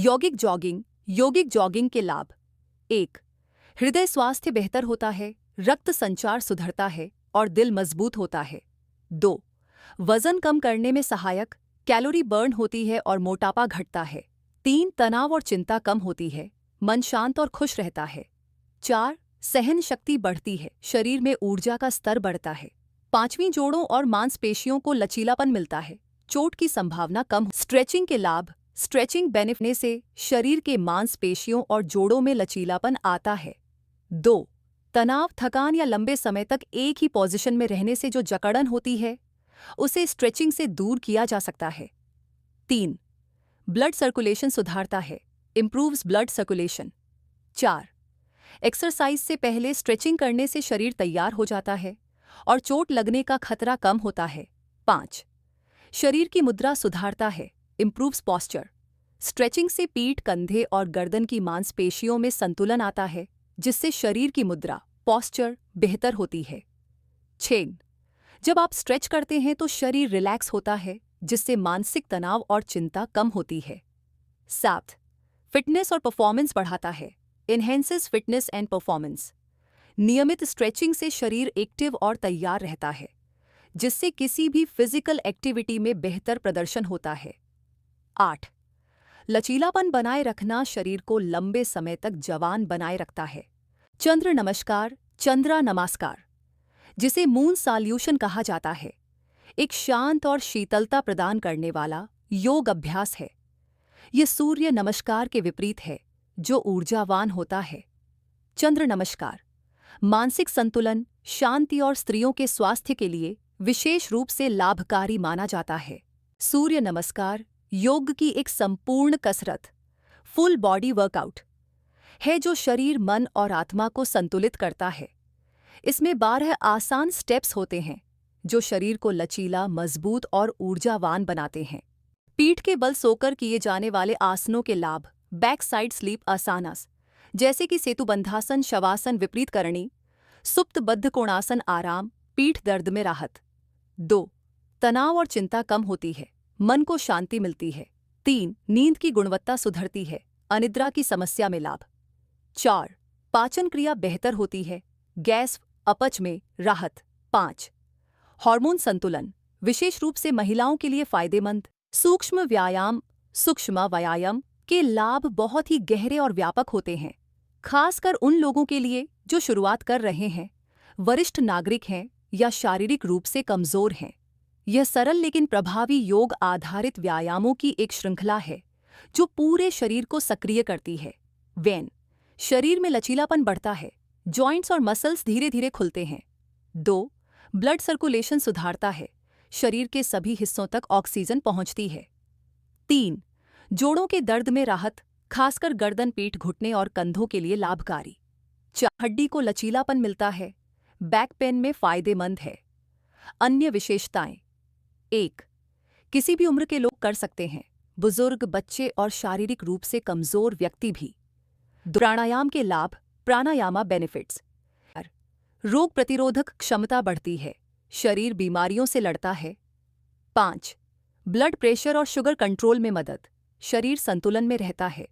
यौगिक जॉगिंग के लाभ। 1. हृदय स्वास्थ्य बेहतर होता है, रक्त संचार सुधरता है और दिल मजबूत होता है। 2. वजन कम करने में सहायक, कैलोरी बर्न होती है और मोटापा घटता है। 3. तनाव और चिंता कम होती है, मन शांत और खुश रहता है। 4. सहन शक्ति बढ़ती है, शरीर में ऊर्जा का स्तर बढ़ता है। 5. जोड़ों और मांसपेशियों को लचीलापन मिलता है, चोट की संभावना कम। स्ट्रेचिंग के लाभ। स्ट्रेचिंग बेनिफिट से शरीर के मांसपेशियों और जोड़ों में लचीलापन आता है। 2. तनाव, थकान या लंबे समय तक एक ही पोजीशन में रहने से जो जकड़न होती है, उसे स्ट्रेचिंग से दूर किया जा सकता है। 3. ब्लड सर्कुलेशन सुधारता है, इम्प्रूव्स ब्लड सर्कुलेशन। 4. एक्सरसाइज से पहले स्ट्रेचिंग करने से शरीर तैयार हो जाता है और चोट लगने का खतरा कम होता है। 5. शरीर की मुद्रा सुधारता है, इम्प्रूव्स पॉस्चर। स्ट्रेचिंग से पीठ, कंधे और गर्दन की मांसपेशियों में संतुलन आता है, जिससे शरीर की मुद्रा, पॉस्चर बेहतर होती है। 6. जब आप स्ट्रेच करते हैं तो शरीर रिलैक्स होता है, जिससे मानसिक तनाव और चिंता कम होती है। 7. फिटनेस और परफॉर्मेंस बढ़ाता है, एनहेंसेस फिटनेस एंड परफॉर्मेंस। नियमित स्ट्रेचिंग से शरीर एक्टिव और तैयार रहता है, जिससे किसी भी फिजिकल एक्टिविटी में बेहतर प्रदर्शन होता है। 8. लचीलापन बनाए रखना शरीर को लंबे समय तक जवान बनाए रखता है। चंद्र नमस्कार, जिसे मून सॉल्यूशन कहा जाता है, एक शांत और शीतलता प्रदान करने वाला योग अभ्यास है। यह सूर्य नमस्कार के विपरीत है, जो ऊर्जावान होता है। चंद्र नमस्कार मानसिक संतुलन, शांति और स्त्रियों के स्वास्थ्य के लिए विशेष रूप से लाभकारी माना जाता है। सूर्य नमस्कार योग की एक संपूर्ण कसरत, फुल बॉडी वर्कआउट है, जो शरीर, मन और आत्मा को संतुलित करता है। इसमें 12 आसान स्टेप्स होते हैं, जो शरीर को लचीला, मजबूत और ऊर्जावान बनाते हैं। पीठ के बल सोकर किए जाने वाले आसनों के लाभ। बैक साइड स्लीप आसानास, जैसे कि सेतुबंधासन, शवासन, विपरीत करणी, सुप्त बद्ध कोणासन, आराम, पीठ दर्द में राहत। 2. तनाव और चिंता कम होती है, मन को शांति मिलती है। 3. नींद की गुणवत्ता सुधरती है, अनिद्रा की समस्या में लाभ। 4. पाचन क्रिया बेहतर होती है, गैस, अपच में राहत। 5. हार्मोन संतुलन, विशेष रूप से महिलाओं के लिए फायदेमंद। सूक्ष्म व्यायाम के लाभ बहुत ही गहरे और व्यापक होते हैं, खासकर उन लोगों के लिए जो शुरुआत कर रहे हैं, वरिष्ठ नागरिक हैं या शारीरिक रूप से कमजोर हैं। यह सरल लेकिन प्रभावी योग आधारित व्यायामों की एक श्रृंखला है, जो पूरे शरीर को सक्रिय करती है। वेन, शरीर में लचीलापन बढ़ता है, जॉइंट्स और मसल्स धीरे धीरे खुलते हैं। 2. ब्लड सर्कुलेशन सुधारता है, शरीर के सभी हिस्सों तक ऑक्सीजन पहुंचती है। 3. जोड़ों के दर्द में राहत, खासकर गर्दन, पीठ, घुटने और कंधों के लिए लाभकारी। 4. हड्डी को लचीलापन मिलता है, बैक पेन में फायदेमंद है। अन्य विशेषताएं। 1. किसी भी उम्र के लोग कर सकते हैं, बुजुर्ग, बच्चे और शारीरिक रूप से कमजोर व्यक्ति भी। प्राणायाम के लाभ। प्राणायामा बेनिफिट्स। रोग प्रतिरोधक क्षमता बढ़ती है, शरीर बीमारियों से लड़ता है। 5. ब्लड प्रेशर और शुगर कंट्रोल में मदद, शरीर संतुलन में रहता है।